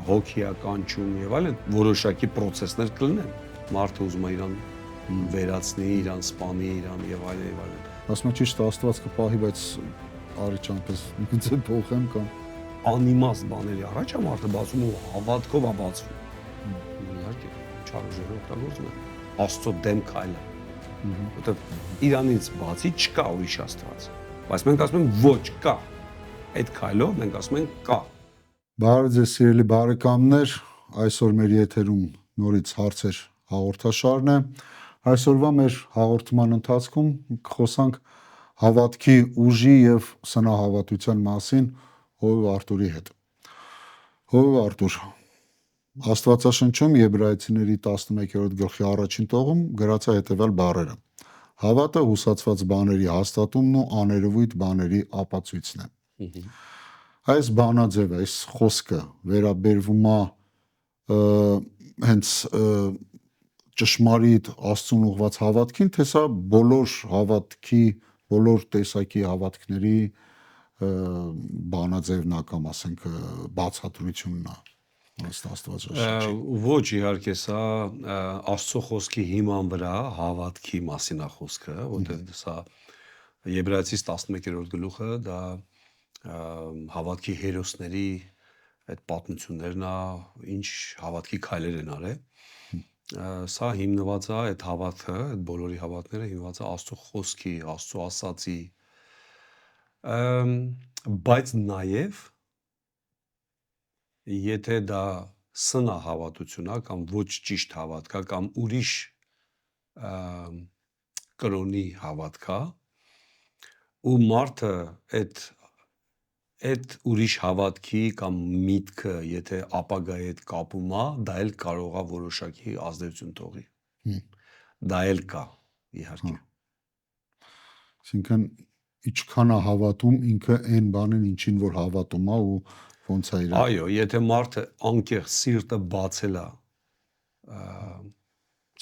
հոգեականչում եւ այլն որոշակի process-ներ կլինեն։ Մարդը ուզում է իրան վերացնի, իրան սպանի, իրան եւ այլն եւ այլն։ Ասում եմ ճիշտ Աստված կպահի, բայց արի չանպես ինձ փոխեմ կամ անիմաստ բաների առաջ է մարդը բացում ու հավատքով է բացվում։ Իհարկե, չար ուժերը օգտագործում են։ Աստծո դեմ քայլը։ Որտեղ իրանից բացի չկա ուրիշ Աստված։ Բայց մենք ասում ենք ոչ կա։ Այդ քայլով մենք ասում ենք կա։ Բարև ձեզ սիրելի բարեկամներ, այսօր մեր եթերում նորից հարցեր հաղորդաշարն է։ Այսօրվա մեր հաղորդման ընթացքում կխոսանք հավատքի ուժի եւ սնահավատության մասին Հովիվ Արտուրի հետ։ Հովիվ Արտուր, Աստվածաշնչում Եբրայեցիների 11-րդ գլխի առաջին տողում գրած է հետևյալ բառերը. Հավատը հուսացված բաների հաստատումն ու աներևույթ բաների ապացույցն է։ Այս բանաձևը, այս խոսքը վերաբերվում է հենց ճշմարիտ Աստծուն ուղղված հավատքին, թե սա բոլոր հավատքի, բոլոր տեսակի հավատքների բանաձևն է կամ ասենք բացատրությունն է Աստվածաշնչի։ Ոչ, իհարկե սա Աստծո խոսքի հիման վրա հավատքի մասին է խոսքը, որտեղ սա Եբրայեցիս 11-րդ գլուխը դա հավատքի հերոսների այդ պատմություններն է, ինչ հավատքի քայլեր են արել։ Սա հիմնված է այդ հավատքը, այդ բոլորի հավատները հիմնված է Աստծո խոսքի, Աստծո ասածի, բայց նաև եթե դա սնահավատություն է կամ ոչ ճիշտ հավատք է կամ ուրիշ կրոնի հավատք է, ու մարդը այդ ուրիշ հավատքի կամ միտքը, եթե ապագայի հետ կապում է, դա էլ կարող է որոշակի ազդեցություն թողի։ Դա էլ կա, իհարկե։ Այսինքն ինչքան է հավատում ինքը այն բանին, ինչին որ հավատում է ու ոնց է իր։ Այո, եթե մարդը անկեղծ սիրտը բացել է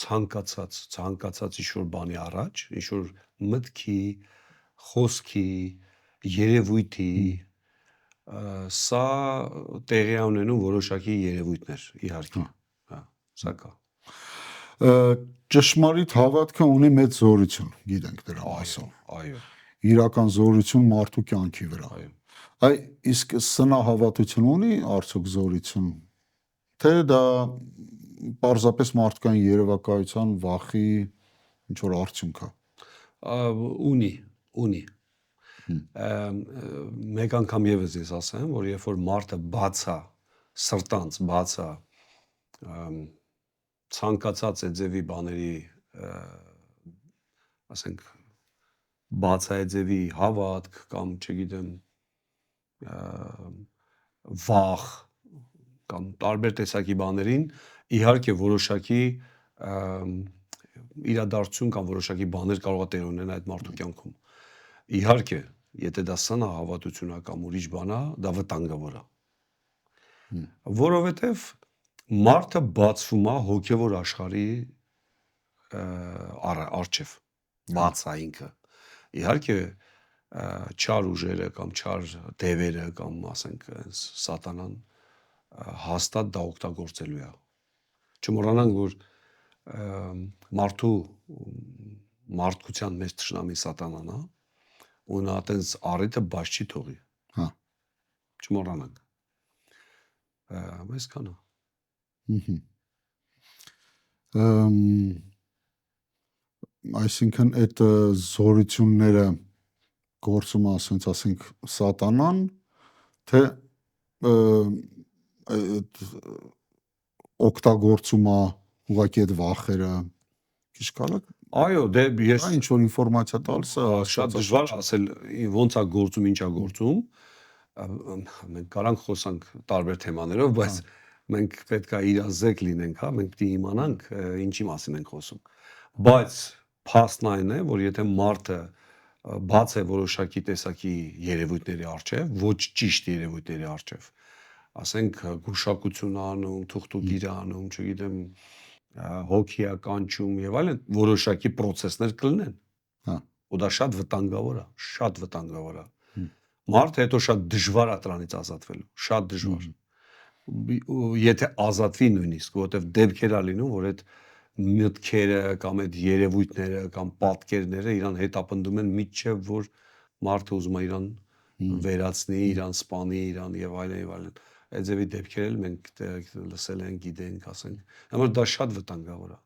ցանկացած ինչ-որ բանի առաջ, ինչ-որ մտքի, խոսքի, երևույթի, սա տեղի ունենում որոշակի երևույթներ, իհարկե, սա կա։ Ճշմարիտ հավատքը ունի մեծ զորություն, գիտենք դրա մասին։ Այո։ Իրական զորություն մարդու կյանքի վրա։ Այո։ Իսկ սնահավատություն ունի արդյոք զորություն, թե դա պարզապես մարդկային երևակայության վախի ինչ որ արդյունք է։ Ունի։ Մեկ անգամ եւս ես ասեմ, որ երբ որ մարդը բաց է սրտանց, բաց է ցանկացած ձևի բաների, ասենք բաց է ձևի հավատք կամ չգիտեմ վախ կամ տարբեր տեսակի բաներին, իհարկե որոշակի իրադարձություն կամ որոշակի բաներ կարող է տեղ ունենալ այդ մարդու կյանքում։ Իհարկե, եթե դա սնահավատություն է կամ ուրիշ բան է, դա վտանգավոր է։ Որովհետև մարդը բացվում է հոգևոր աշխարհի առջև, բաց է ինքը։ Իհարկե, չար ուժերը կամ չար դևերը կամ ասենք սատանան հաստատ դա օգտագործելու է։ Չմոռանանք, որ մարդկության մեջ թշնամի սատանան է, ու նա այդպես առիթը բաց չի թողի։ Չմոռանանք։ Այսքանը։ Այսինքն այդ զորությունները գործում է, ասենք սատանան, թե օգտագործում է ուղղակի այդ վախերը, քիչ կարա։ Այո, դե ես ինչ որ ինֆորմացիա տալիս է, շատ դժվար ասել ոնց է գործում, ինչ է գործում։ Մենք կարանք խոսանք տարբեր թեմաներով, բայց մենք պետք է իրազեկ լինենք, հա, մենք պիտի իմանանք ինչի մասին ենք խոսում։ Բայց փաստն այն է, որ եթե մարդը բաց է որոշակի տեսակի երևույթների առջև, ոչ ճիշտ երևույթների առջև, ասենք գուշակություն անում, թուղթուկիր անում, չգիտեմ, հոգեականչում եւ այլն, որոշակի process-ներ կլինեն։ Ու դա շատ վտանգավոր է, շատ վտանգավոր է։ Մարդը հետո շատ դժվար է դրանից ազատվելու, շատ դժվար։ եթե ազատվի նույնիսկ, որովհետև դեպքեր ա լինում, որ այդ մտքերը կամ այդ երևույթները կամ պատկերները իրան հետապնդում են միջև որ մարդը ուզում է իրան վերացնի, իրան սպանի, իրան եւ այլն եւ այլն։ Այդ ձևի դեպքեր էլ մենք լսել ենք, գիտենք, ասենք։ Համար դա շատ վտանգավոր է։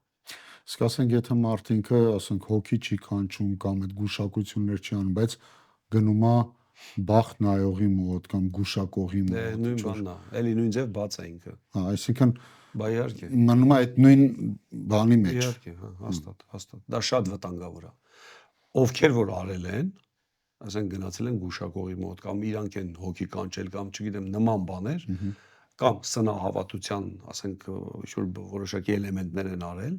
Իսկ ասենք եթե մարդ ինքը, ասենք հոգի չի կանչում կամ այդ գուշակություններ չի անում, բայց գնում է բախտ նայողի մոտ կամ գուշակողի Դե մոտ, նույն բանն է, էլի նույն ձև բաց է ինքը։ հա, այսինքն Բա իհարկե։ մնում է այդ նույն բանի մեջ։ Իհարկե, հա, հաստատ, հաստատ։ Դա շատ վտանգավոր է։ Ովքեր որ արել են, ասենք գնացել են գուշակողի մոտ կամ իրանք են հոգի կանչել կամ չգիտեմ նման բաներ, կամ սնահավատության, ասենք ինչ-որ որոշակի էլեմենտներ են արել,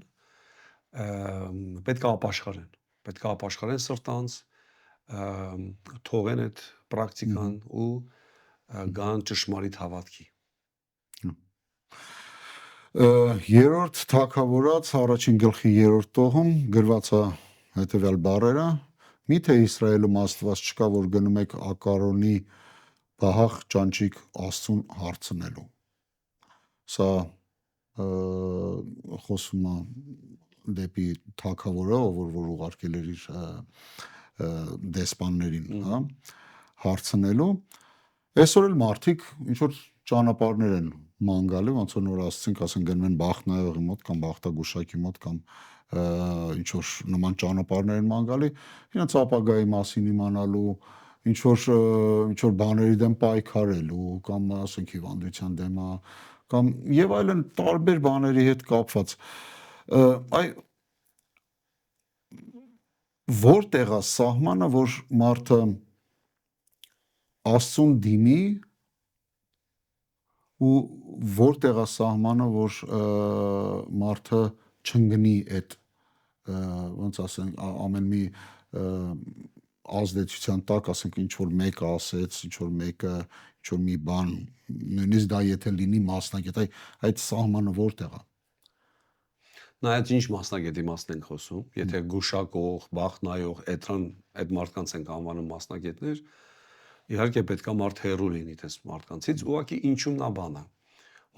պետք է ապաշխարեն։ Պետք է ապաշխարեն սրտանց, թողեն այդ պրակտիկան ու գան ճշմարիտ հավատքի։ Երրորդ թագավորաց առաջին գլխի 3-րդ տողում գրված է հետևյալ բառերը. Միթե Իսրայելում Աստված չկա, որ գնում եք Ակարոնի բահախ ճանճիկ Աստծուն հարցնելու։ Սա խոսում է դեպի թագավորը, որ ուղարկել էր իր դեսպաններին, հա, հարցնելու։ Այսօր էլ մարդիկ ինչ որ ճանապարհներ են ման գալի, ոնց որ նոր ասացինք, ասեն գնում են բախտնայողի մոտ կամ բախտագուշակի մոտ կամ ինչ որ նման ճանապարհներ են ման գալի, իրենց ապագայի մասին իմանալու, ինչ որ բաների դեմ պայքարելու կամ ասենք հիվանդության դեմ կամ եւ այլն տարբեր բաների հետ կապված։ Այ որտեղ է սահմանը, որ մարդը Աստծուն դիմի ու որտեղ է սահմանը, որ մարդը չընկնի այդ ոնց ասենք ամեն մի ազդեցության տակ, ասենք ինչ որ մեկը ասեց, ինչ որ մեկը ինչ որ մի բան, նույնիսկ դա եթե լինի մասնագետ, այդ սահմանը որտեղ է։ Նայած ինչ մասնագետի մասն ենք խոսում, եթե գուշակող, բախտնայող, այդ մարդկանց ենք անվանում մասնագետներ, իհարկե պետքա մարդ հեռու լինի դες մարդկանցից, ուղղակի ինչումն է բանը։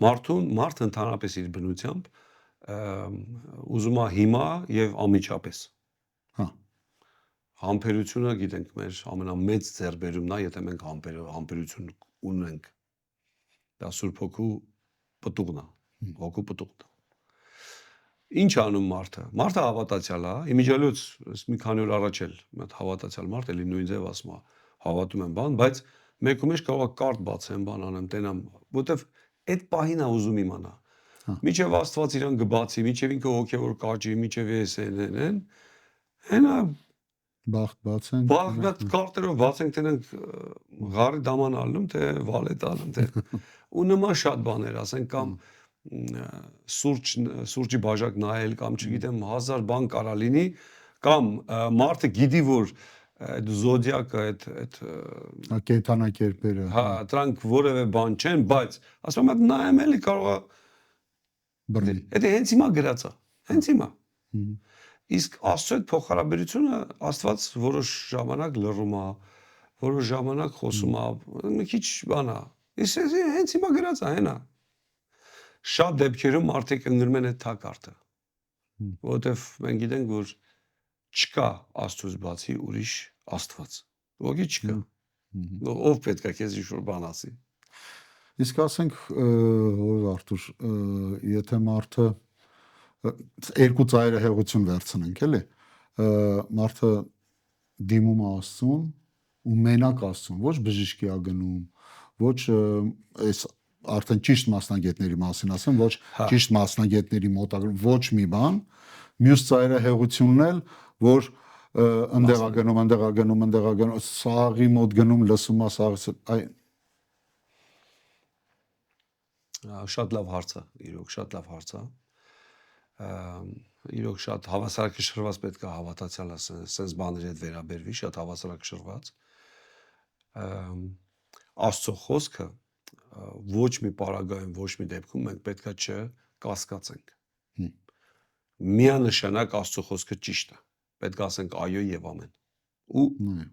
Մարդը ընդհանրապես իր բնությամբ ուզում է հիմա եւ անմիջապես։ Հա։ Համբերությունը գիտենք մեր ամենամեծ ձեռբերումն է, եթե մենք համբերություն ունենք։ Դա Սուրբ Հոգու պտուղն է, հոգու պտուղն է։ Ինչ անում մարդը։ Մարդը հավատացյալ է, իմիջիալոց մի քանի օր առաջ էլ մի հավատացյալ մարդ էլի նույն ձև ասում է, հավատում եմ բան, բայց մեկ ու մեջ կարող է կարտ բացեմ, բան անեմ, տենամ, որտեվ այդ պահին է ուզում իմանա։ Միջև Աստված իրան կբացի, միջև ինքը հոգևոր կաճի, միջև ես են, հենա բախտ բացեն։ բախտ կարտերով բացենք տենանք ղարի դաման ալնում, թե վալետ ալնում, թե ու նման շատ բաներ, ասենք կամ սուրճի բաժակ նայել կամ չգիտեմ 1000 բան կարա լինի կամ մարդը գիտի որ այդ զոդիակը այդ կենդանակերպերը հա դրանք որևէ բան չեն, բայց ասում եմ նայեմ էլի կարողա բռնել։ Դա հենց հիմա գրած է, հենց հիմա։ Իսկ Աստծո հետ փոխհարաբերությունը Աստված որոշ ժամանակ լռում է, որոշ ժամանակ խոսում է, մի քիչ բան է։ Իսկ հենց հիմա գրած է, հենա։ Շատ դեպքերում մարդիկ ընկնում են այդ թակարդը, որովհետև մենք գիտենք, որ չկա Աստծուց բացի ուրիշ Աստված։ Ոգի չկա։ Ով պետք է քեզ ինչ-որ բան ասի։ Իսկ ասենք, ով Արթուր, եթե մարդը երկու ծայրը հեղություն վերցնենք, էլի, մարդը դիմում է Աստծուն ու մենակ Աստծուն, ոչ բժիշկի է գնում, ոչ այս արդեն ճիշտ մասնագետների մասին ասեմ, ոչ ճիշտ մասնագետների մոտ, ոչ մի բան, մյուս ծայրը հեղությունն էլ, որ ընդեղ է գնում, սաղի մոտ գնում, լսում է սաղը, Շատ լավ հարց է, իրոք շատ լավ հարց է։ Իրոք շատ հավասարակշռված պետք է հավատացյալը sense բաների հետ վերաբերվի, շատ հավասարակշռված։ Աստծո խոսքը ոչ մի պարագայում, ոչ մի դեպքում մենք պետքա չկասկածենք։ Միանշանակ Աստծո խոսքը ճիշտ է։ Պետք է ասենք այո եւ ամեն։ Ու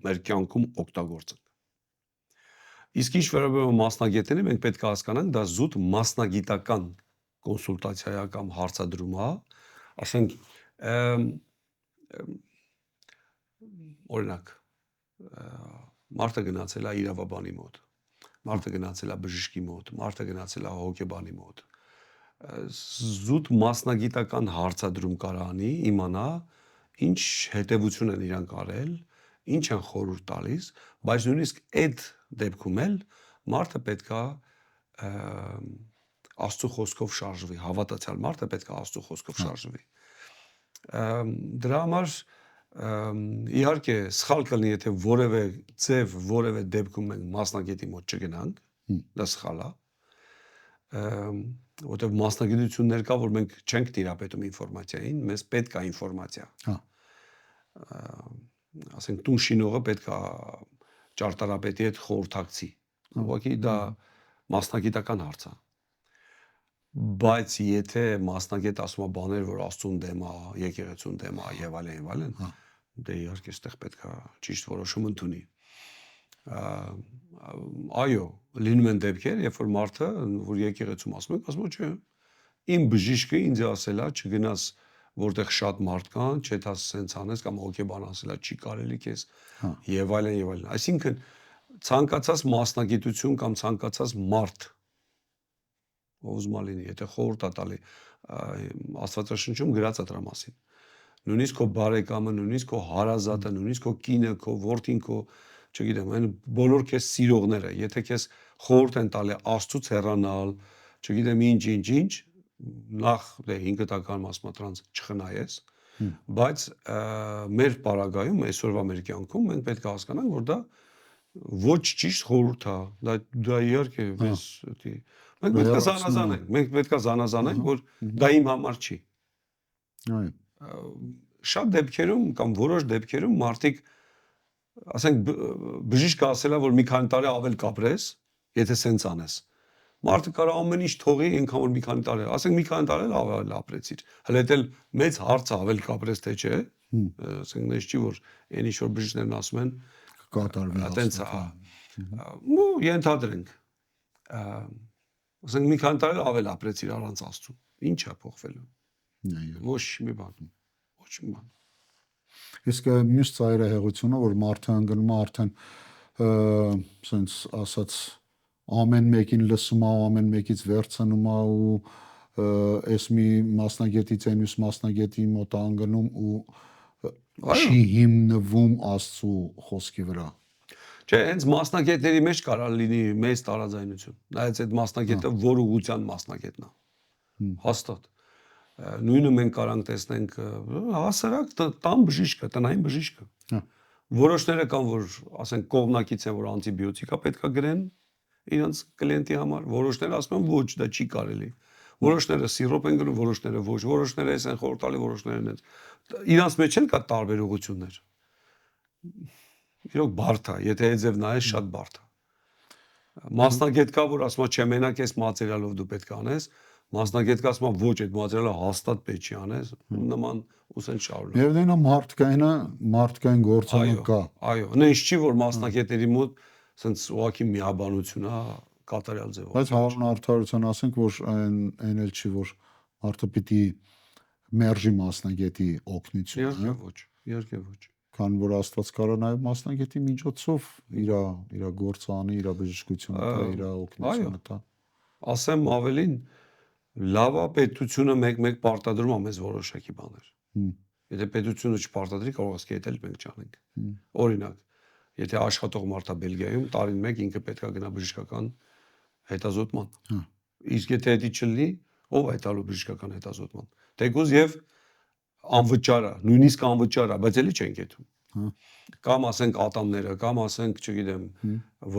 մեր կյանքում օգտագործենք։ Իսկ ինչ վերաբերում է մասնագետներին, մենք պետք է հասկանանք, դա զուտ մասնագիտական կոնսուլտացիա է կամ հարցադրում է, ասենք օրինակ մարդը գնացել է իրավաբանի մոտ, մարդը գնացել է բժշկի մոտ, մարդը գնացել է հոգեբանի մոտ, զուտ մասնագիտական հարցադրում կարանի իմանա ինչ հետևություն են իրանք արել, ինչ են խորհուրդ տալիս, բայց նույնիսկ այդ դեպքում էլ մարդը պետքա Աստծո խոսքով շարժվի, հավատացյալ մարդը պետքա Աստծո խոսքով շարժվի։ Դրա համար իհարկե սխալ կլինի, եթե որևէ ձև, որևէ դեպքում մենք մասնագետի մոտ չգնանք, դա սխալ է, որտեղ մասնագիտություններ կա, որ մենք չենք տիրապետում ինֆորմացիային, մեզ պետք է ինֆորմացիա։ Ասենք տուն շինողը պետք է ճարտարապետի հետ խորհրդակցի։ Ուղղակի դա մասնագիտական հարց է։ Բայց եթե մասնագետ ասում է բաներ, որ Աստծուն դեմ է, եկեղեցուն դեմ է եւ այլն, դե իհարկե այստեղ պետք է ճիշտ որոշում ընդունի։ Այո, լինում են դեպքեր, երբ որ մարդը, որ եկեղեցում ասում է, չէ, իմ բժիշկը ինձ ասել է, չգնաս որտեղ շատ մարդ կան, չէ՞ դա սենց անես կամ հոգեբան ասել է, չի կարելի քեզ եւ այլն։ Այսինքն ցանկացած մասնագիտություն կամ ցանկացած մարդ ուզում է լինի, եթե խորհուրդ է տալի Աստվածաշնչում գրած է դրա մասին։ Նույնիսկ քո բարեկամը, նույնիսկ քո հարազատը, նույնիսկ քո կինը, քո որդին, քո, չգիտեմ, այն բոլոր քեզ սիրողները, եթե քեզ խորհուրդ են տալի Աստծուց հեռանալ, չգիտեմ ինչ, նախ դե 5 տական մասմատրանց չխնայես, բայց մեր պարագայում, այսօրվա մեր կյանքում մենք պետք է հասկանանք, որ դա ոչ ճիշտ խորհուրդ է, դա իհարկե մեզ մենք պետք է զանազանենք, որ դա իմ համար չի։ Շատ դեպքերում կամ որոշ դեպքերում մարդիկ, ասենք բժիշկը ասել է, որ մի քանի տարի ավել կապրես, եթե սենց անես։ Մարդը կարող ամեն ինչ թողի, այնքան որ մի քանի տարի, ասենք մի քանի տարի ավել ապրեցիր, հələ էլ մեծ հարց ավել կապրես թե չէ, ասենք նես չի որ այն ինչ որ բժիշկներն ասում են կատարվի, այտենց ու ենթադրենք, ասենք մի քանի տարի ավել ապրեցիր առանց Աստծու, ինչ է փոխվելու։ Ոչ մի բան, ոչ մի բան։ Իսկ մյուս ծայրահեղությունը, որ մարդը ընկնում է արդեն սենց ասած ամեն մեկին լսում է, ամեն մեկից վերցնում է ու այս մի մասնագետից այն մյուս մասնագետի մոտ անգնում ու չի հիմնվում Աստծու խոսքի վրա։ Չէ, հենց մասնագետների մեջ կարող լինի մեծ տարաձայնություն։ Նայած այդ մասնագետը որ ուղղության մասնագետն է։ Հաստատ։ Նույնը մենք կարանք տեսնենք հասարակ տան բժիշկը, տնային բժիշկը։ Որոշները կան, որ ասենք կողմնակից են, որ անտիբիոտիկա պետքա գրեն իրենց կլիենտի համար, որոշները ասում են ոչ, դա չի կարելի։ Որոշները սիրոպ են գրում, որոշները ոչ, որոշները էս են խորհուրդ տալի, որոշները են։ Իրանց մեջ են կա տարբեր ուղղություններ։ Իրոք բարդ է, եթե այդձև նայես շատ բարդ է։ Մասնագետ կա, որ ասում է, չէ, մենակ այս մատերիալով դու պետք է անես, մասնագետ կա ասում է, ոչ, այդ մատերիալը հաստատ պետք չի անես, նման ուսեն շարունակ։ Եվ դա մարդկային գործոնը կա։ Այո, նույնիսկ չի որ մասնագետների մոտ սենց ուղղակի միաբանություն է կատարյալ ձևով։ Բայց Հարուն արդարության ասենք, որ այն էլ չի, որ մարդը պիտի մերժի մասնագետի օգնությունը։ Իհարկե ոչ։ Քան որ Աստված կարող է նաև մասնագետի միջոցով իր գործը անի, իր բժշկությունը տա, իր օգնությունը տա։ Ասեմ ավելին, լավ է պետությունը մեկ պարտադրում է մեզ որոշակի բաներ։ Եթե պետությունը չպարտադրի, կարող է սկեթել մենք չանենք։ Օրինակ, եթե աշխատող մարդ է Բելգիայում, տարին մեկ ինքը պետք է գնա բժշկական հետազոտման։ Իսկ եթե դա չլինի, ով է տալու բժշկական հետազոտման։ Թեկուզ եւ անվճար է, նույնիսկ անվճար է, բայց էլի չենք եթում։ Կամ ասենք ատամները, կամ ասենք, չգիտեմ,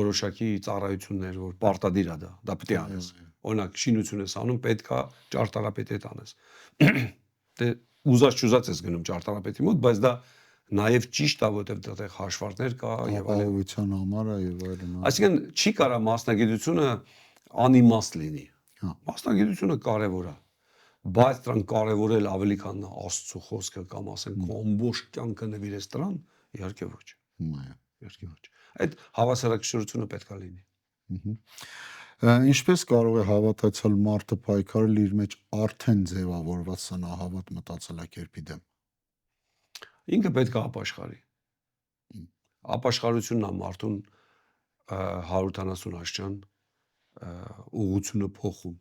որոշակի ծառայություններ, որ պարտադիր է դա պետք է անես։ Օրինակ, շինություն ես անում, պետք է ճարտարապետի հետ անես։ Դե ուզած ես գնում ճարտարապետի մոտ, բայց դա նաև ճիշտ է, որտեղ դեռ հաշվարկներ կա եւ ապահովության համար է եւ այլն։ Այսինքն չի կարա մասնագիտությունը անիմաստ լինի։ Մասնագիտությունը կարևոր է, բայց դրան կարևորել ավելի քան Աստծո խոսքը կամ ասենք քո ամբողջ կյանքը նվիրես դրան, իհարկե ոչ։ Իհարկե ոչ։ Այդ հավասարակշռությունը պետք է լինի։ Ինչպես կարող է հավատացյալ մարդը պայքարել իր մեջ արդեն ձևավորված սնահավատ մտածելակերպի դեմ։ Ինքը պետք է ապաշխարի։ Ապաշխարությունն է մարդուն 170 աշճան ուղղությունը փոխում։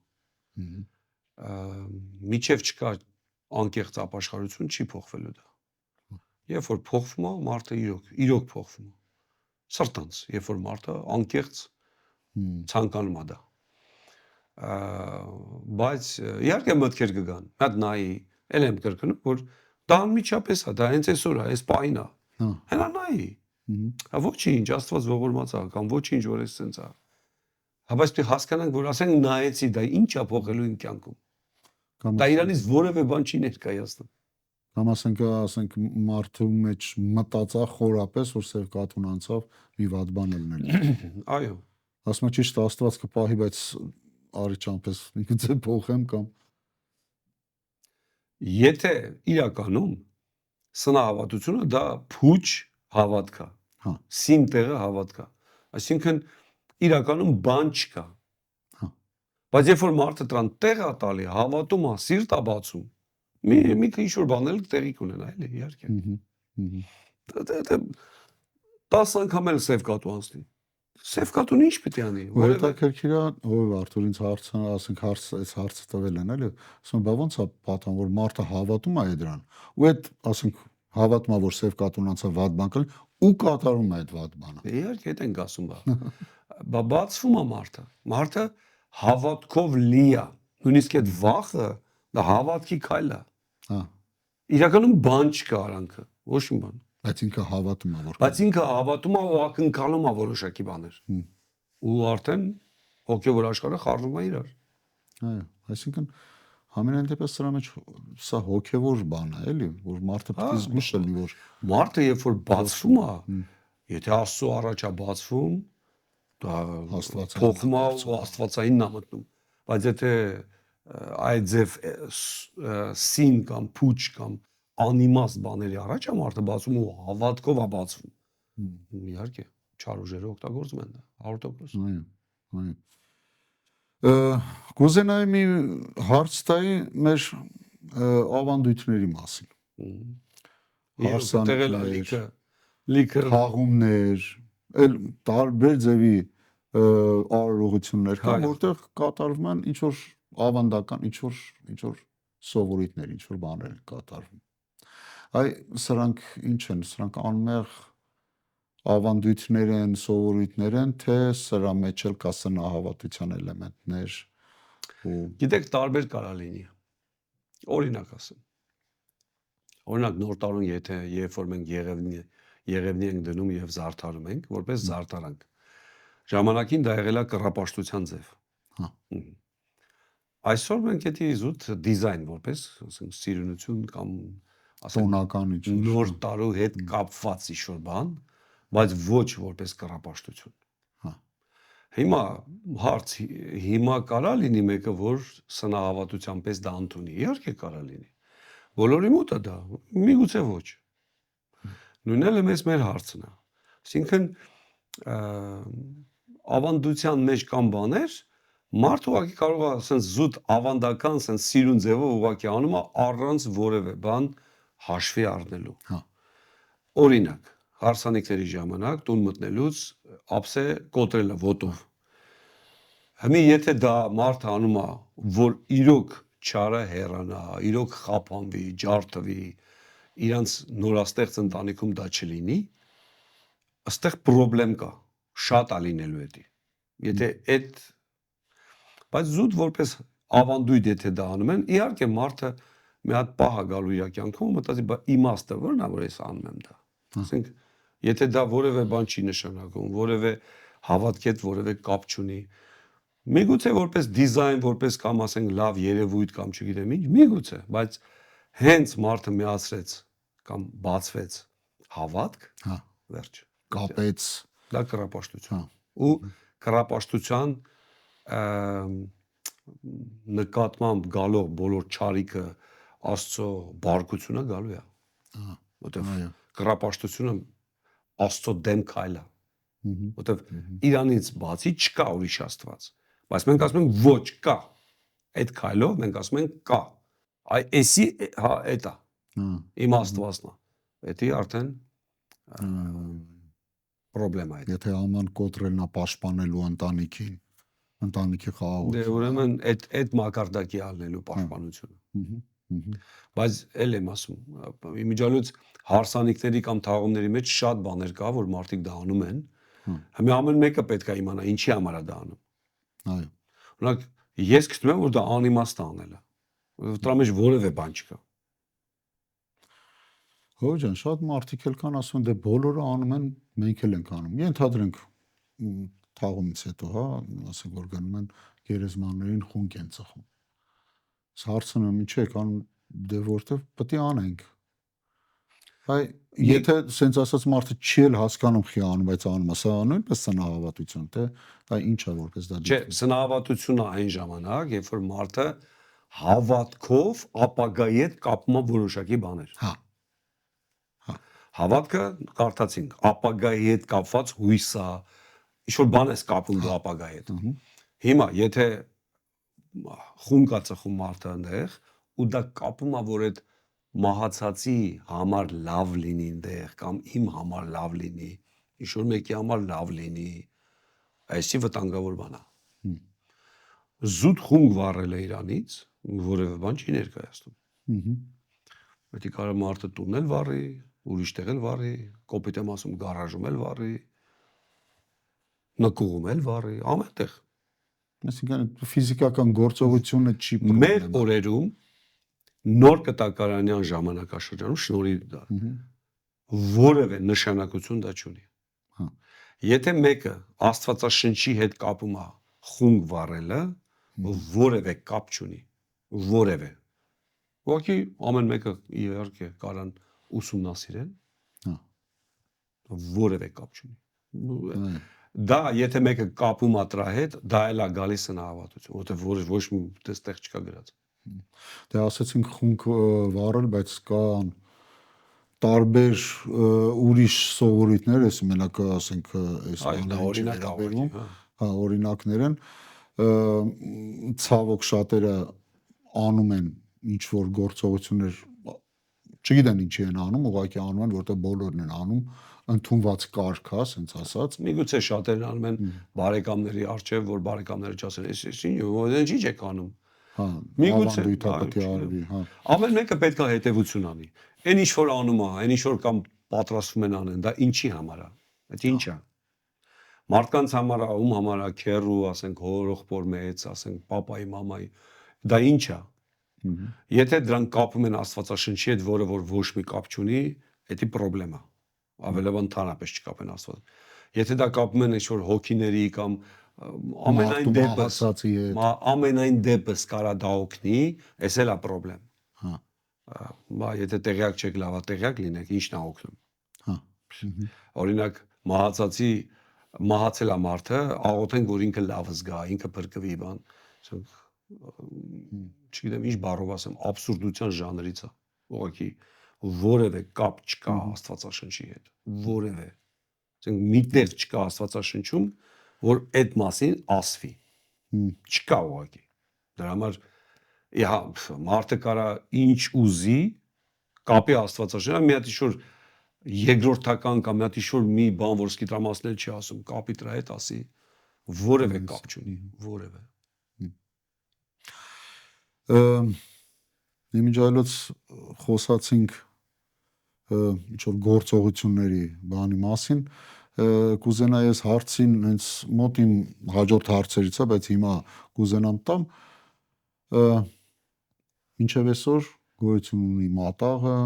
Միջև չկա անկեղծ ապաշխարություն չի փոխվելու դա։ Երբ որ փոխվում է, մարդը իրոք փոխվում է։ Սրտանց, երբ որ մարդը անկեղծ ցանկանում է դա։ Բայց իհարկե մտքեր կգան։ Հատ նայի, ել եմ կրկնում, որ դա անմիջապես է, դա հենց այսօր է, այս պահին է։ Հենա նայի։ Ոչինչ, Աստված ողորմած է, կամ ոչինչ, որ էս սենց է։ Բայց պետք է հասկանանք, որ ասենք նայեցի, դա ինչ է փոխելու իմ կյանքում։ Դա իրանից որևէ բան չի ներկայացնում։ Կամ ասենք մարդու մեջ մտածա խորապես, որ սև կատուն անցավ, մի վատ բան լինել։ Այո։ Ասում եմ ճիշտ Աստված կպահի, բայց արի ճամպես ինքս փոխեմ կամ Եթե իրականում սնահավատությունը դա փուչ հավատք է։ Սին տեղը հավատք է։ Այսինքն իրականում բան չկա։ Բայց երբ որ մարդը դրան տեղ է տալի, հավատում է, սիրտ է բացում, մի ինչ որ բաներ տեղի կունենա, էլի իհարկե։ 10 անգամ էլ սև կատու անցնի։ Սև կատուն ինչ պետք է անի։ Հետաքրքիր է, ով Արթուր ինձ այս հարցը տվել են, էլի։ Ասում բա ոնց է պատահում, որ մարդը հավատում է դրան։ Ու այդ, ասենք, հավատում է, որ սև կատուն անցավ վատ բան կլ ու կատարում է այդ վատ բանը։ Իհարկե, այդ ենք ասում բա։ Բա բացվում է մարդը։ Մարդը հավատքով լի է։ Նույնիսկ այդ վախը դա հավատքի քայլ է։ Իրականում բան չկա արանքը, ոչ մի բան։ Բայց ինքը հավատում է, որ Բայց ինքը հավատում է ու ակնկալում է որոշակի բաներ։ Ու արդեն հոգևոր աշխարհը խառնում է իրար։ Այո, այսինքն համենայն դեպս սրա մեջ սա հոգևոր բան է, էլի, որ մարդը պետք է զգուշ լինի, որ մարդը երբ որ բացվում է, եթե Աստծո առաջ է բացվում, դա փոխում է ու աստվածային նա մտնում։ Բայց եթե այդ ձև սին կամ փուչ կամ անիմաստ բաների առաջ է մարդը բացում ու հավատքով է բացվում։ Իհարկե, չար ուժերը օգտագործում են դա 100%։ Այո։ Կուզենայի մի հարց տայի մեր ավանդույթների մասին։ Հարսանիքներ, լիքը խաղումներ, այլ տարբեր ձևի արարողություններ կան, որտեղ կատարվում են ինչ որ ավանդական, ինչ որ սովորույթներ, ինչ որ բաներ կատարվում։ Այ սրանք ինչ են, սրանք անմեղ ավանդույթներ են, սովորույթներ են, թե սրա մեջ էլ կա սնահավատության էլեմենտներ ու գիտեք տարբեր կարա լինի։ Օրինակ ասեմ։ Օրինակ նոր տարուն եթե երբ որ մենք Եղևնի ենք դնում եւ զարդարում ենք, որպես զարդարանք։ Ժամանակին դա եղել է կռապաշտության ձև։ Այսօր մենք դա զուտ դիզայն որպես, ասենք, սիրունություն կամ տոնական նոր տարու հետ կապված ինչ-որ բան, բայց ոչ որպես կռապաշտություն։ Հիմա հարց, հիմա կարա լինի մեկը, որ սնահավատության պես դա ընդունի։ Իհարկե կարա լինի։ Բոլորի մոտ է դա, միգուցե ոչ։ Նույնն էլ մեզ մեր հարցն է։ Այսինքն ավանդության մեջ կան բաներ, մարդը ուղղակի կարող է ասենց զուտ ավանդական, ասենց սիրուն ձևով ուղղակի անում է առանց որևէ բան հաշվի առնելու։ Օրինակ, հարսանիքների ժամանակ տուն մտնելուց ափսե կոտրելը ոտով։ Հիմա եթե դա մարդը անում է, որ իրոք չարը հեռանա, իրոք խափանվի, ջարդվի, իրանց նորաստեղծ ընտանիքում դա չլինի, այստեղ խնդրեմ կա, շատ է լինելու էդի։ Եթե այդ բայց զուտ որպես ավանդույթ եթե դա անում են, իհարկե մարդը մի հատ պահ է գալու իր կյանքում, մտածի, բա իմաստը ո՞րն է, որ ես անում եմ դա։ Ասենք, եթե դա որևէ բան չի նշանակում, որևէ հավատքի հետ որևէ կապ չունի, միգուցե որպես դիզայն, որպես կամ ասենք լավ երևույթ կամ չգիտեմ ինչ, միգուցե, բայց հենց մարդը միացրեց կամ բացվեց հավատք, վերջ, կապեց դա կռապաշտություն։ Ու կռապաշտության նկատմամբ գալով բոլոր չարիքը Աստծո բարկությունը գալու է։ Որտեղ կռապաշտությունը Աստծո դեմ քայլ է։ որտեվ Իրանից բացի չկա ուրիշ Աստված, բայց մենք ասում ենք ոչ կա, այդ քայլով մենք ասում ենք կա, այ էսի հա էտա իմ Աստվածն է, դա արդեն պրոբլեմա է։ Եթե աման կոտրելն է պաշտպանելու ընտանիքի խաղաղությունը։ Դե ուրեմն այդ մակարդակի ալնելու պաշտպանությունը։ Բայց էլ եմ ասում, իմիջիալոց հարսանիքների կամ թաղումների մեջ շատ բաներ կա, որ մարդիկ դա անում են։ Հիմա ամեն մեկը պետք է իմանա ինչի համար է դա անում։ Այո։ Օրինակ ես գտնում եմ, որ դա անիմաստ անել է։ Դրա մեջ որևէ բան չկա։ Հո ջան, շատ մարդիկ էլ կան ասում, դե բոլորը անում են, մենք էլ ենք անում։ Ենթադրենք թաղումից հետո, հա, ասենք որ գնում են գերեզմաններին խունկ են ծխում։ Հարցնում եմ, ինչի եք անում, դե որտեվ պետք է անենք։ Այ եթե սենց ասած մարդը չի էլ հասկանում խի անում, բայց անում է, սա նույնպես սնահավատություն, թե դա ինչ է որպես դա։ Չէ, սնահավատությունը այն ժամանակ, երբ որ մարդը հավատքով ապագայի հետ կապում է որոշակի բաներ։ Հա։ Հավատքը կարդացինք, ապագայի հետ կապված հույս է, ինչ-որ բան ես կապում դու ապագայի հետ։ Հիմա, եթե խունկ է ծխում մարդը այնտեղ, ու դա կապում է, որ այդ մահացածի համար լավ լինի այնտեղ, կամ իմ համար լավ լինի, ինչ-որ մեկի համար լավ լինի, այսի վտանգավոր բան է։ Զուտ խունկ վառել է Իրանից, որևէ բան չի ներկայացնում։ Պետք է կարող մարդը տուն էլ վառի, ուրիշ տեղ էլ վառի, կոպիտ եմ ասում գարաժում էլ վառի, նկուղում էլ վառի, ամենտեղ։ Այսինքն ֆիզիկական գործողությունը չի Մեր օրերում նոր կտակարանյան ժամանակաշրջանում շնորհի դա որևէ նշանակություն դա չունի։ Եթե մեկը Աստվածաշնչի հետ կապում է խունկ վառելը, որևէ կապ չունի, որևէ։ Ուղղակի ամեն մեկը իհարկե կարան ուսումնասիրեն, որևէ կապ չունի։ Դա եթե մեկը կապում է դրա հետ, դա էլ է գալիս սնահավատություն, որտեղ ոչ մի տեղ չկա գրած։ Դե ասացինք խունկ վառել, բայց կան տարբեր ուրիշ սովորույթներ, ես մենակ ասենք այս օրինակներում, հա, օրինակներ են, ցավոք շատերը անում են ինչ որ գործողություններ, չգիտեն ինչի են անում, ուղղակի անում են, որտեղ բոլորն են անում, ընդունված կարգ է, ասենց ասած։ Միգուցե շատերն անում են բարեկամների արչև, որ բարեկամները չասեն, ինչ եք անում։ Հա, միգուցե պետք է արվի, հա։ Ամեն մեկը պետք է հետևություն անի։ Այն ինչ որ անում է, այն ինչ որ կամ պատրաստվում են անեն, դա ինչի համար է։ Դա ինչ է։ Մարդկանց համար է, ում համար է, քերու, ասենք, հորողբոր մեծ, ասենք, պապայի, մամայի, դա ինչ է։ Եթե դրանք կապում են Աստվածաշնչի հետ, որը որ ոչ մի կապ չունի, դա պրոբլեմ է։ Ավելովան ընդհանրապես չկապեն Աստված։ Եթե դա կապում են ինչ-որ հոգիների կամ ամենայն դեպս կարա դա օգնի, էս էլ է պրոբլեմ։ Հա։ Բա եթե տեղյակ չեք, լավա տեղյակ լինեք, ի՞նչն է օգնում։ Հա։ Օրինակ մահացել է մարդը, աղոթենք, որ ինքը լավ զգա, ինքը փրկվի, բան, չգիտեմ ինչ բառով ասեմ, աբսուրդության ժանրից է։ Ուղղակի որևէ կապ չկա Աստվածաշնչի հետ, որևէ։ Ասենք միտեղ չկա Աստվածաշնչում, որ այդ մասին ասվի։ Չկա ուղղակի։ Դրա համար իհա մարդը կարա ինչ ուզի կապի Աստվածաշնչը, մի հատ ինչ-որ երկրորդական կամ մի հատ ինչ-որ մի բան, որ սկիտրամասնել չի ասում, կապի դրա հետ ասի, որևէ կապ չունի, որևէ։ Իմիջիալոց խոսացինք ինչ-որ գործողությունների բանի մասին, կուզենա ես հարցին հենց մոտ իմ հաջորդ հարցերից է, բայց հիմա կուզենամ տամ, մինչև այսօր գոյություն ունի մատաղը,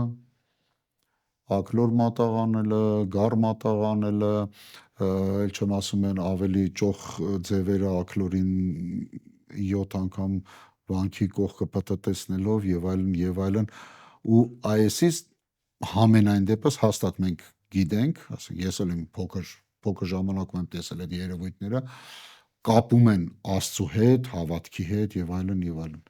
ակլոր մատաղ անելը, գառ մատաղ անելը, էլ չեմ ասում են ավելի ճոխ ձևերը ակլորին 7 անգամ վանքի կողքը պտտեցնելով եւ այլն, ու այսից համենայն դեպս հաստատ մենք գիտենք, ասենք ես էլ իմ փոքր ժամանակում եմ տեսել այդ երևույթները, կապում են Աստծո հետ, հավատքի հետ եւ այլն եւ այլն։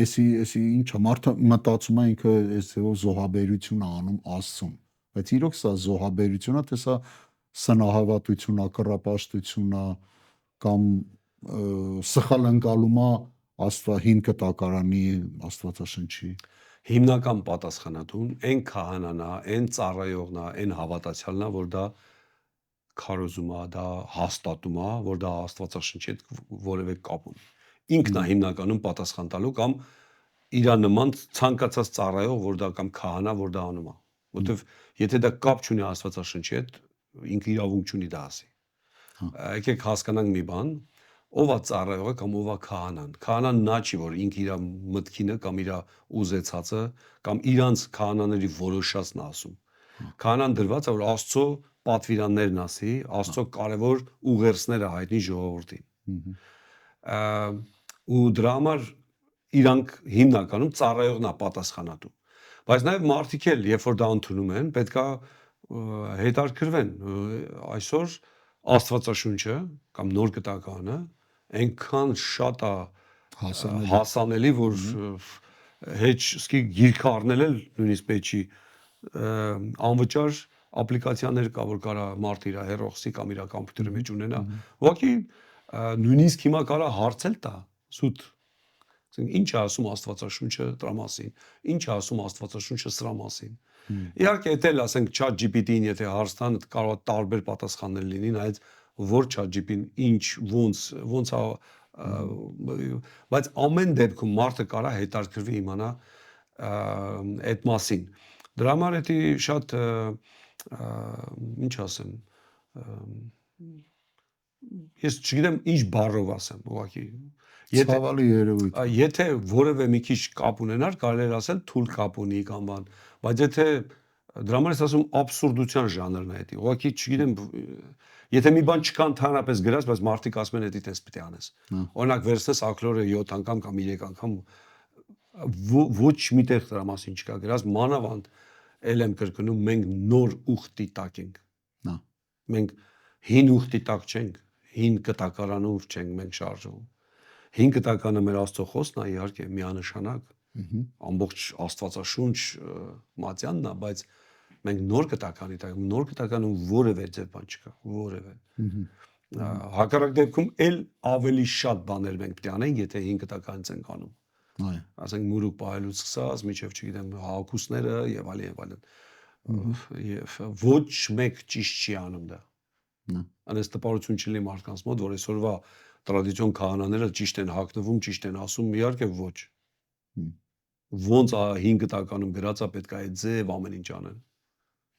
Էսի ինչա մարդը մտածում է ինքը այս ձևով զոհաբերություն անում Աստծուն, բայց իրոք սա զոհաբերություն է, թե սա սնահավատությունա, կռապաշտությունա կամ սխալ ընկալումա հին կտակարանի Աստվածաշնչի։ Հիմնական պատասխանատուն այն քահանան է, այն ծառայողն է, այն հավատացյալն է, որ դա քարոզում է, դա հաստատում է, որ դա Աստվածաշնչի հետ որևէ կապ ունի։ Ինքն է հիմնականում պատասխան տալու կամ իր նման ցանկացած ծառայող, որ դա կամ քահանա, որ դա անում է, որովհետև եթե դա կապ չունի Աստվածաշնչի հետ, ինքը իրավունք չունի դա ասի։ Եկեք հասկանանք մի բան, ով է ծառայողը կամ ով է քահանան։ Քահանան նա չի, որ ինքը իր մտքինը կամ իր ուզեցածը կամ իրանց քահանաների որոշածն ասում։ Քահանան դրված է, որ Աստծո պատվիրաններն ասի, Աստծո կարևոր ուղերձները հայտնի ժողովրդին։ Ու դրա համար իրանք հիմնականում ծառայողն է պատասխանատու։ Բայց նաև մարդիկ էլ, երբ որ դա ընդունում են, պետքա հետաքրքրվեն այսօր Աստվածաշունչը կամ նոր կտակարանը այնքան շատ է հասանելի, որ հեչ սկի գիրքը առնել էլ նույնիսկ պետք չի անվճար ապլիկացիաներ կա, որ կարա մարդ իր հեռախոսի կամ իր կոմպյուտերի մեջ ունենա։ Ուղղակի նույնիսկ հիմա կարա հարցել տա սուտ ինչ է ասում Աստվածաշունչը դրա մասին, ինչ է ասում Աստվածաշունչը սրա մասին։ Իհարկե, եթե ասենք ChatGPT-ին եթե հարց տան, կարող է տարբեր պատասխաններ լինի, նայած որ ChatGPT-ին ինչ ոնց է, բայց ամեն դեպքում մարդը կարա հետաքրքրվի իմանա այդ մասին։ Դրա համար էդի շատ ինչ ասեմ, ես չգիտեմ ինչ բառով ասեմ, ուղղակի ցավալի երևույթ։ Եթե որևէ մի քիչ կապ ունենար, կարելի է ասել թույլ կապ ունի կամ բան, բայց եթե դրա համար ես ասում աբսուրդության ժանրն է դա։ Ուղղակի չգիտեմ, եթե մի բան չկա ընդհանրապես գրած, բայց մարդիկ ասում են դա տես պիտի անես։ Օրինակ վերցնես ակլորը 7 անգամ կամ 3 անգամ ոչ միտեղ դրա մասին չկա գրած, մանավանդ ել եմ կրկնում, մենք նոր ուխտի տակ ենք։ Մենք հին ուխտի տակ չենք, հին կտակարանով չենք մենք շարժվում։ Հին կտականը մեր Աստծո խոսքն է, իհարկե, միանշանակ, ամբողջ Աստվածաշունչ մատյանն է, բայց մենք նոր կտականի տակ, նոր կտականում որևէ ձև բան չկա, որևէ։ Հակառակ դեպքում էլ ավելի շատ բաներ մենք պետք է անենք, եթե հին կտականից ենք անում։ Ասենք մուրուկ պահելուց սկսած, մինչև չգիտեմ, հակուսները եւ այլն եւ այլն։ Եվ ոչ մեկ ճիշտ չի անում դա։ Անես տպարություն չլինի մարդկանց մոտ, որ այսօրվա տրադիցիոն քահանաները ճիշտ են հագնվում, ճիշտ են ասում, իհարկե ոչ։ Ոնց 5 տականում գրած է պետք է այդ ձև ամեն ինչ անեն։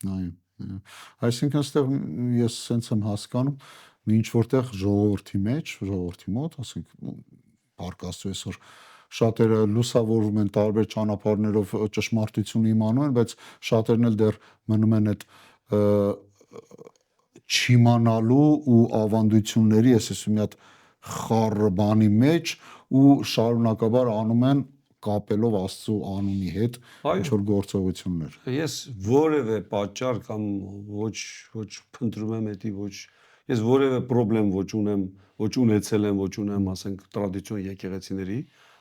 Այո։ Այսինքն այստեղ ես սենց եմ հասկանում, ինչ որտեղ ժողովրդի մեջ, ժողովրդի մոտ, ասենք բարգաստու այսօր շատերը լուսավորվում են տարբեր ճանապարհներով ճշմարտությունը իմանում են, բայց շատերն էլ դեռ մնում են այդ չիմանալու ու ավանդությունների, ես ասում մի հատ խառը բանի մեջ ու շարունակաբար անում են կապելով Աստծո անունի հետ ինչ որ գործողություններ։ Ես որևէ պատճառ կամ ոչ փնտրում եմ էդի, ոչ ես որևէ խնդրեմ ոչ ունեմ, ոչ ունեցել եմ, ոչ ունեմ, ասենք տրադիցիոն եկեղեցիների,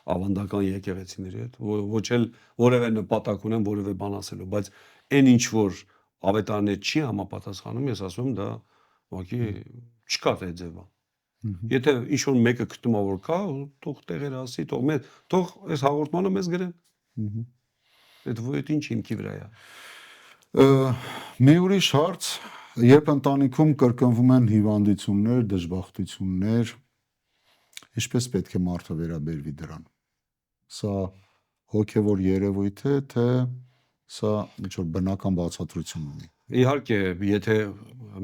ավանդական եկեղեցիների հետ, ոչ էլ որևէ նպատակ ունեմ որևէ բան ասելու, բայց այն ինչ որ ավետարանը չի համապատասխանում, ես ասում եմ դա ուղղակի չկա դա ձևը։ Եթե ինչ որ մեկը գտնում է որ կա, թող տեղեր ասի, թող այս հաղորդմանը մեզ գրեն։ Այդ ինչ հիմքի վրա է։ Մի ուրիշ հարց, երբ ընտանիքում կրկնվում են հիվանդություններ, դժբախտություններ, ինչպես պետք է մարդը վերաբերվի դրան։ Սա հոգևոր երևույթ է, թե սա ինչ որ բնական բացատրություն ունի։ Իհարկե, եթե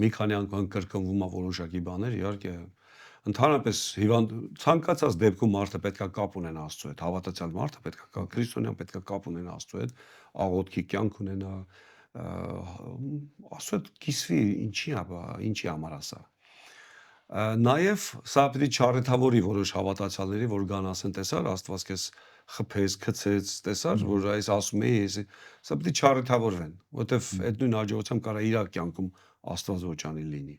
մի քանի անգամ կրկնվում է որոշակի բաներ, իհարկե ընդհանրապես ցանկացած դեպքում մարդը պետքա կապ ունենա Աստծո հետ, հավատացյալ մարդը պետքա քրիստոնյան պետքա կապ ունենա Աստծո հետ, աղոթքի կյանք ունենա, Աստծո հետ կիսվի, ինչի համար ասա։ Նաև սա պետք է չարեթավորի որոշ հավատացյալների, որ գան ասեն, տեսար, Աստված քեզ խփեց, գցեց, տեսար, որ այս ասում էի, սա պետք է չարեթավորվեն, որովհետև այդ նույն աջողությամբ կարա իր կյանքում Աստված ոչանի լինի։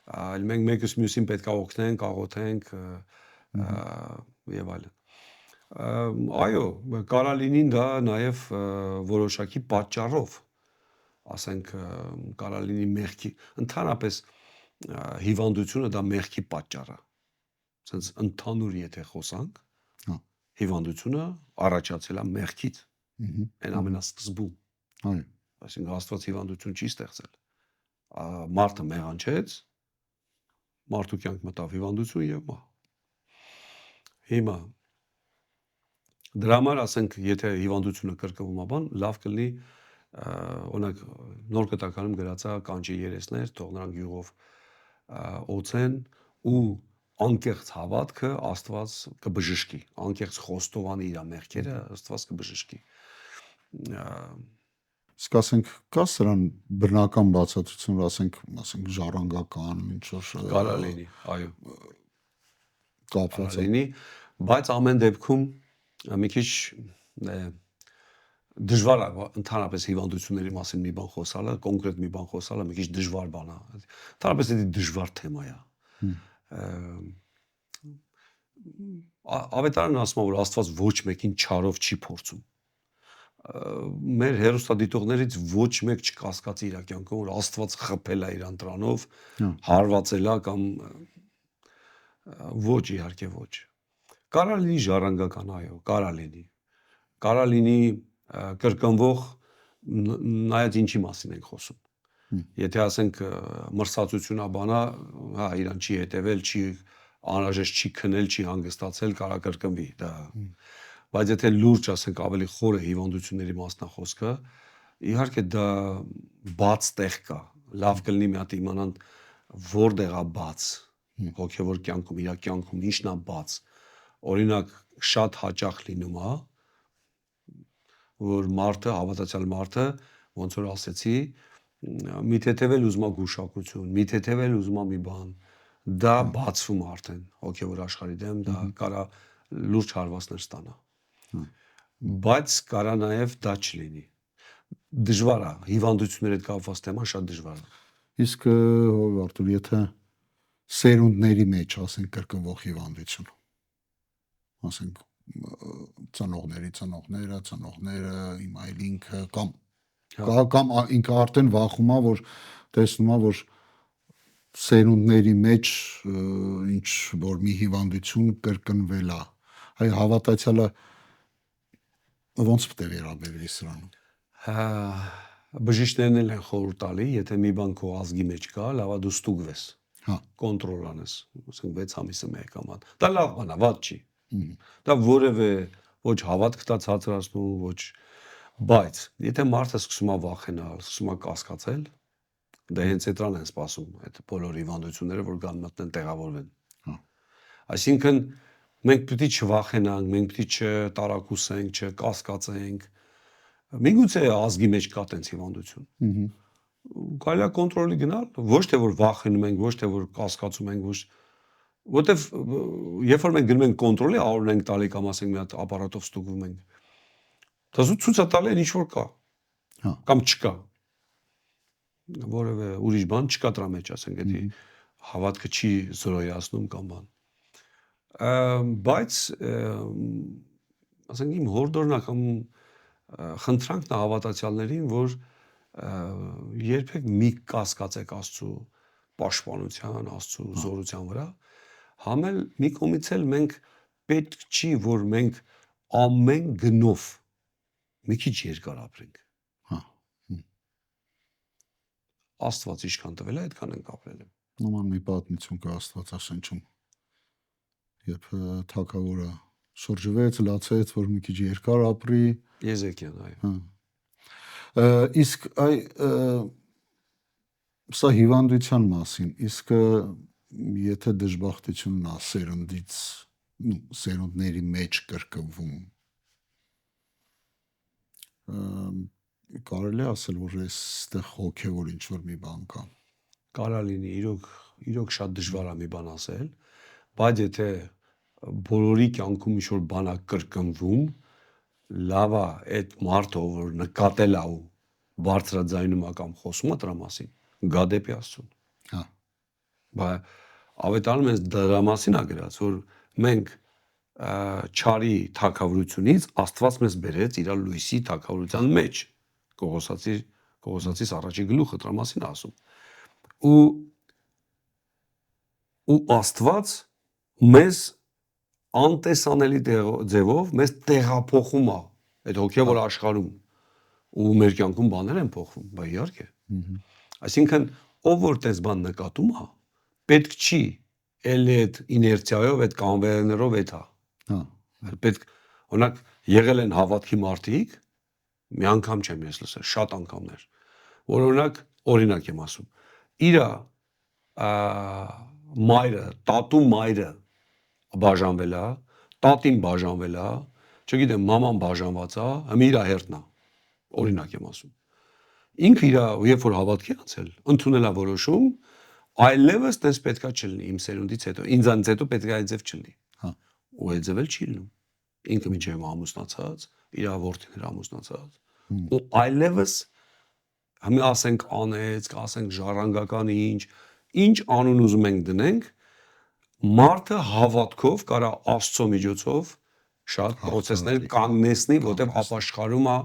Այլ մենք մեկս մյուսին պետք է օգնենք, աղոթենք եւ այլն։ Այո, կարա լինին դա նաև որոշակի պատճառով, ասենք կարա լինի մեղքի, ընդհանրապես հիվանդությունը դա մեղքի պատճառ է։ Սենց ընդհանուր եթե խոսանք, Հա։ հիվանդությունը առաջացել է մեղքից։ Այն ամենասկզբում։ Այո։ Այսինքն Աստված հիվանդություն չի ստեղծել։ Մարդը մեղանչեց, մարդու կյանք մտավ հիվանդություն եւ մահ։ Հիմա դրա համար ասենք, եթե հիվանդությունը կրկնվում է բան, լավ կլինի օրինակ նոր կտականում գրած է կանչի երեսներ, թող նրանք յուղով օծեն ու անկեղծ հավատքը Աստված կբժշկի, անկեղծ խոստովանի իր մեղքերը, Աստված կբժշկի։ Իսկ ասենք կա սրան բռնական բացատրություն, ասենք ժառանգական, ինչ որ Կարա լինի, այո, կապված է։ լինի, բայց ամեն դեպքում մի քիչ դժվար է ընդհանրապես հիվանդությունների մասին մի բան խոսալը, կոնկրետ մի բան խոսալը մի քիչ դժվար բան է։ Ընդհանրապես դա դժվար թեմա է։ Ավետարանն ասում է, որ Աստված ոչ մեկին չարով չի փորձում։ Մեր հերոստատիտողներից ոչ մեկ չկասկածի իր կյանքում, որ Աստված խփել է իրան դրանով, հարվածել է կամ ոչ, իհարկե ոչ։ Կարա լինի ժառանգական, այո, կարա լինի։ Կարա լինի կրկնվող, նայած ինչի մասին ենք խոսում։ Եթե ասենք մրսածությունա բանա, հա, իրան չի հետևել, չի անհրաժեշտ չի քնել, չի հանգստացել, կարա կրկնվի դա։ Բայց եթե լուրջ ասենք ավելի խորը հիվանդությունների մասնախոսքը, իհարկե դա բաց տեղ կա։ Լավ կլինի մի հատ իմանան որտեղ է բաց հոգևոր կյանքում, իր կյանքում ինչն է բաց։ Օրինակ շատ հաճախ լինում է, որ մարդը, հավատացյալ մարդը, ոնց որ ասեցի, մի թեթևել ուզում է գուշակություն, մի թեթևել ուզում է մի բան, դա բացվում է արդեն հոգևոր աշխարհի դեմ, դա կարա լուրջ հարվածներ ստանա։ Բայց կարա նաև դա չլինի։ Դժվար է, հիվանդությունների հետ կապված թեման շատ դժվար է։ Իսկ Արտուր, եթե սերունդների մեջ ասենք կրկնվող հիվանդություն, ասենք ծնողները, իմ այլինքը կամ ինքը արդեն վախում է, որ տեսնում է, որ սերունդների մեջ ինչ որ մի հիվանդություն կրկնվել է։ Այ հավատացյալը ոնց պետք է վերաբերվի սրան։ Բժիշկներն են խորհուրդ տալի, եթե մի բան քո ազգի մեջ կա, լավա դու ստուգվես։ Հա, կոնտրոլ անես, ասենք 6 ամիսը մեկ ամատ։ Դա լավ բան է, վատ չի։ Դա որևէ ոչ հավատք տա ցածրացնում, ոչ, բայց եթե մարդը սկսում է վախենալ, սկսում է կասկածել, դա հենց այդրան են սպասում այդ բոլոր հիվանդությունները, որ գան մտնեն տեղավորվեն։ Այսինքն մենք պետք է չվախենանք, մենք պետք է չտարակուսենք, չկասկածենք։ Միգուցե ազգի մեջ կա տենց հիվանդություն։ Կարելի է կոնտրոլի գնալ, ոչ թե որ վախենում ենք, ոչ թե որ կասկածում ենք, ոչ որտեվ երբ որ մենք գնում ենք կոնտրոլի, առօր ենք տալի կամ ասենք մի հատ ապարատով ստուգվում ենք, դա ցույց է տալի ինչ որ կա։ Կամ չկա։ Որևէ ուրիշ բան չկա դրա մեջ, ասենք, եթե հավատքը չի զրոյացնում կամ բան։ Բայց ասենք իմ հորդորնակ խնդրանքն է հավատացյալներին, որ երբեք մի կասկածեք Աստծո պաշտպանության, Աստծո զորության վրա, համել մի կողմից էլ մենք պետք չի, որ մենք ամեն գնով մի քիչ երկար ապրենք։ Աստված ինչքան տվել է, այդքան ենք ապրել։ Նման մի պատմություն կա Աստվածաշնչում, երբ թագավորը շրջվեց, լացեց, որ մի քիչ երկար ապրի։ Եզեկիան, այո։ Իսկ սա հիվանդության մասին, իսկ եթե դժբախտությունն է սերնդից, սերունդների մեջ կրկնվում, կարելի է ասել, որ այստեղ հոգևոր ինչ որ մի բան կա։ Կարա լինի, իրոք շատ դժվար է մի բան ասել, բայց եթե բոլորի կյանքում ինչ որ բան է կրկնվում, լավ է այդ մարդը, որ նկատել է ու բարձրաձայնում է կամ խոսում է դրա մասին, գա դեպի Աստծուն։ Հա։ Բայց ավետարանը մեզ դրա մասին է գրած, որ մենք չարի թագավորությունից Աստված մեզ բերեց իր լույսի թագավորության մեջ։ Կողոսացիս առաջի գլուխը դրա մասին ասում։ Ու Աստված մեզ անտեսանելի ձևով մեզ տեղափոխում է այդ հոգևոր աշխարհում ու մեր կյանքում բաներ են փոխվում, բա իհարկե։ Այսինքն ով որ տես բան նկատում է, պետք չի էլ այդ իներցիայով, այդ կանվերներով էթա։ Պետք օրինակ եղել են հավատքի մարդիկ, մի անգամ չեմ ես լսել, շատ անգամներ, որ օրինակ եմ ասում, իրա մայրը, տատու մայրը բաժանվել է, տատին բաժանվել է, չգիտեմ, մաման բաժանված է, հիմա իրա հերթն է, օրինակ եմ ասում։ Ինքը իրա, երբ որ հավատքի անցել, ընդունել է որոշում, այլևս տես պետքա չլինի իմ սերունդից հետո, ինձանից հետո պետքա այդ ձև չլինի։ Ու այդ ձև էլ չի լինում։ Ինքը մինչև ամուսնացած, իրա որդին ամուսնացած, ու այլևս հիմա ասենք անեց, ասենք ժառանգական ինչ անուն ուզում ենք դնենք, մարդը հավատքով կարա Աստծո միջոցով շատ process-ներ կանգնեցնի, որովհետև ապաշխարում է,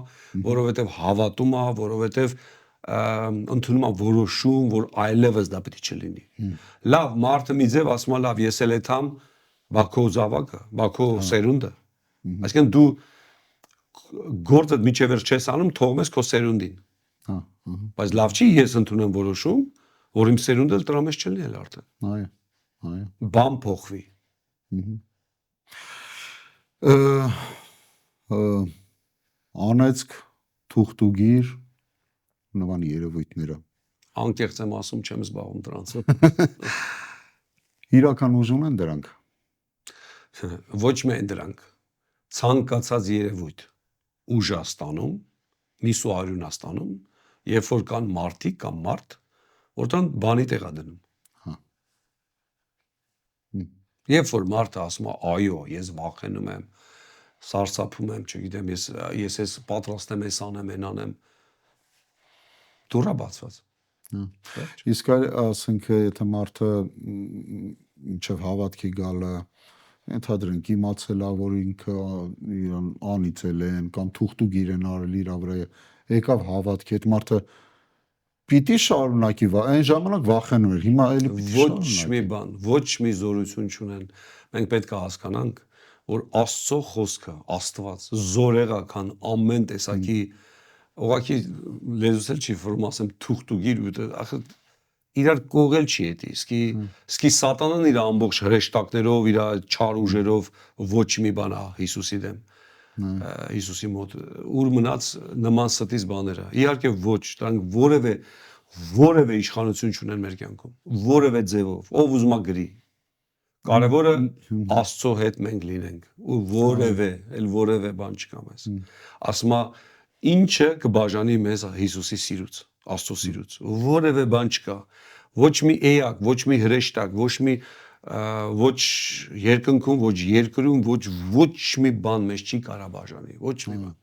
որովհետև հավատում է, որովհետև ընդունում է որոշում, որ այլևս դա պետք չլինի։ Լավ, մարդը մի ձև ասում է, լավ, ես էլ եթամ, բա քո զավակը, բա քո սերունդը։ Այսինքն դու գործդ միջև չես անում, թողում ես քո սերունդին։ Բայց լավ չի, ես ընդունեմ որոշում, որ իմ սերունդը դրա մեջ չլինի էլ արդեն։ Այո։ Բան փոխվի։ Անեցք թուղթուգիր նման երևույթները։ Անկեղծ եմ ասում, չեմ զբաղվում դրանցով։ Իրական ուժ ունեն դրանք։ Ոչ միայն դրանք։ Ցանկացած երևույթ ուժ է ստանում, միսու արյուն է ստանում, երբ որ կան մարդիկ կամ մարդ, որտեղ բանի տեղ է դնում։ Երբ որ մարդը ասում է, այո, ես վախենում եմ, սարսափում եմ, չգիտեմ, ես պատրաստ եմ, ես անեմ, այն անեմ, դուռա բացված։ Իսկ ասենք եթե մարդը մինչև հավատքի գալը ենթադրենք իմացել է, որ ինքը իրան անիծել են կամ թուղթուգիր են արել իր վրա, եկավ հավատքի, այդ մարդը պիտի շարունակի, այն ժամանակ վախենում էր, հիմա էլի պիտի ոչ մի բան, ոչ մի զորություն չունեն։ Մենք պետք է հասկանանք, որ Աստծո խոսքը, Աստված զորեղ է, քան ամեն տեսակի ուղղակի լեզուս էլ չի ֆորմ ասեմ թուղթուգիր, ախր իրար կողել չի էդի, իսկի սատանան իր ամբողջ հրեշտակներով, իր չար ուժերով ոչ մի բան է Հիսուսի դեմ։ Հիսուսի մոտ ուր մնաց նման ստից բաները։ Իհարկե ոչ, դրանք որևէ իշխանություն չունեն մեր կյանքում, որևէ ձևով, ով ուզում է գրի։ Կարևորը Աստծո հետ մենք լինենք ու որևէ բան չկա մեզ։ Ասում է ինչը կբաժանի մեզ Հիսուսի սիրուց, Աստծո սիրուց։ Որևէ բան չկա։ Ոչ մի էակ, ոչ մի հրեշտակ, ոչ երկնքում, ոչ երկրում, ոչ մի բան մեզ չի կարա բաժանի, ոչ մի բան։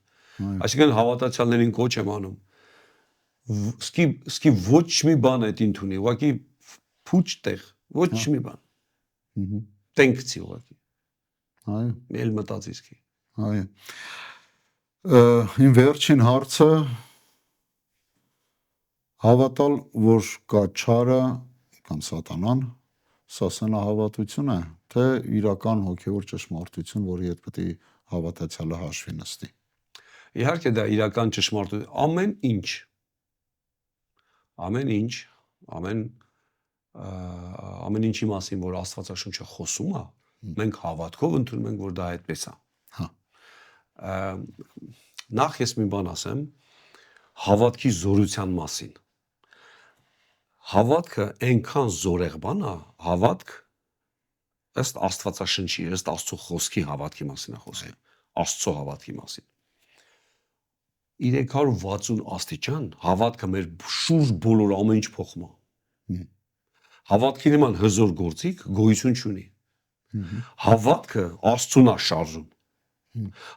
Այսինքն հավատացյալներին կոչ եմ անում։ Սկի ոչ մի բան այդ ինթունի, ուղղակի փուչ տեղ, ոչ մի բան։ Տենքցի ուղղակի։ Այո։ Էլ մտածիսկի։ Այո։ Իմ վերջին հարցը հավատալ, որ կա չարը կամ սատանան, սա սնահավատություն է, թե իրական հոգևոր ճշմարտություն, որի հետ պետք է հավատացյալը հաշվի նստի։ Իհարկե դա իրական ճշմարտություն, ամեն ինչի մասին, որ Աստվածաշունչը խոսում է, մենք հավատքով ընդունում ենք, որ դա այդպես է։ Նախ ես մի բան ասեմ հավատքի զորության մասին։ Հավատքը այնքան զորեղ բան է, հավատք ըստ Աստվածաշնչի, ըստ Աստծո խոսքի հավատքի մասին է խոսքը, Աստծո հավատքի մասին։ 360 աստիճան հավատքը մեր շուրջ բոլոր ամեն ինչ փոխում է։ Հավատքի նման հզոր գործիք գոյություն չունի։ Հավատքը Աստծուն է շարժում։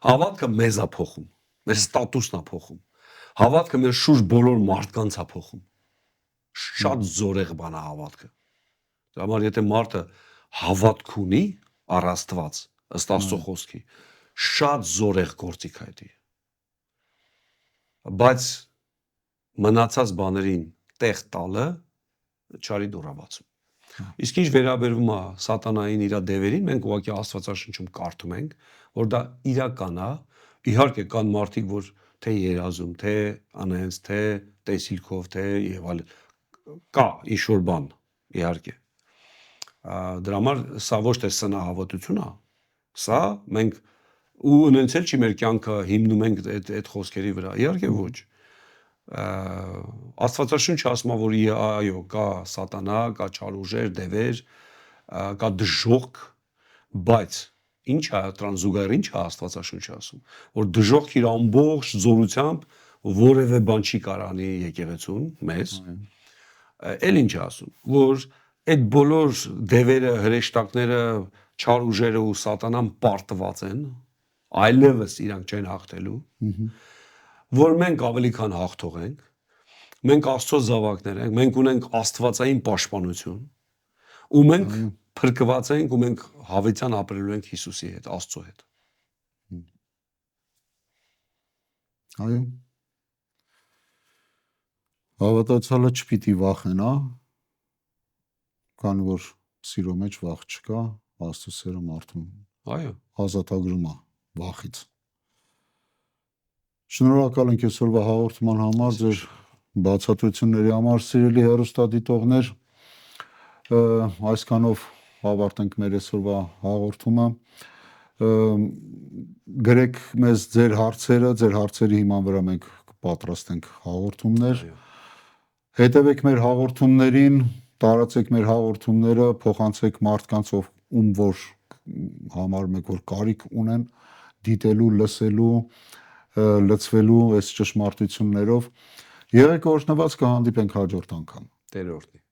Հավատքը մեզ է փոխում, մեր ստատուսն է փոխում։ Հավատքը մեր շուրջ բոլոր մարդկանց է փոխում։ Շատ զորեղ բան է հավատքը։ Դա համար եթե մարդը հավատք ունի առ Աստված, ըստ Աստծո խոսքի, շատ զորեղ գործիք է դա։ Բայց մնացած բաներին տեղ տալը չարի դուրաբացում։ Իսկ ինչ վերաբերում է սատանային իր դևերին, մենք ուղղակի Աստվածաշնչում կարդում ենք, որ դա իրական է։ Իհարկե կան մարդիկ, որ թե երազում, թե անհենց, թե տեսիլքով, թե եւ այլն կա ինչ-որ բան, իհարկե։ Դրա համար սա ոչ թե սնահավատություն է, սա մենք ու ունեցել չի մեր կյանքը հիմնում ենք այդ խոսքերի վրա, իհարկե ոչ։ Աստվածաշունչը ասում է, որ այո, կա սատանա, կա չար ուժեր, դևեր, կա դժոխք, բայց ինչ է դրան զուգահեռ ինչ է Աստվածաշունչը ասում, որ դժոխք իր ամբողջ զորությամբ որևէ բան չի կարանի եկեղեցուն մեզ, էլ ինչ է ասում, որ այդ բոլոր դևերը, հրեշտակները, չար ուժերը ու սատանան պարտված են, այլևս իրանք չեն հաղթելու, որ մենք ավելի քան հաղթող ենք, մենք Աստծո զավակներ ենք, մենք ունենք աստվածային պաշտպանություն, ու մենք փրկված ենք ու մենք հավիտյան ապրելու ենք Հիսուսի հետ, Աստծո հետ։ Այո։ Հավատացյալը չպիտի վախենա, քանի որ սիրո մեջ վախ չկա, Աստծո սերը մարդուն Այո, ազատագրում է վախից։ Շնորհակալ ենք այսօրվա հաղորդման համար, ձեր բացատրությունների համար, սիրելի հեռուստադիտողներ, այսքանով ավարտենք մեր այսօրվա հաղորդումը։ Գրեք մեզ ձեր հարցերի հիման վրա մենք կպատրաստենք հաղորդումներ։ Հետևեք մեր հաղորդումներին, տարածեք մեր հաղորդումները, փոխանցեք մարդկանց, ում որ համարում եք, որ կարիք ունեն դիտելու, լսելու, լցվելու այս ճշմարտություններով։ Եղեք օրհնված, կհանդիպենք հաջորդ անգամ։ Տեր օրհնի։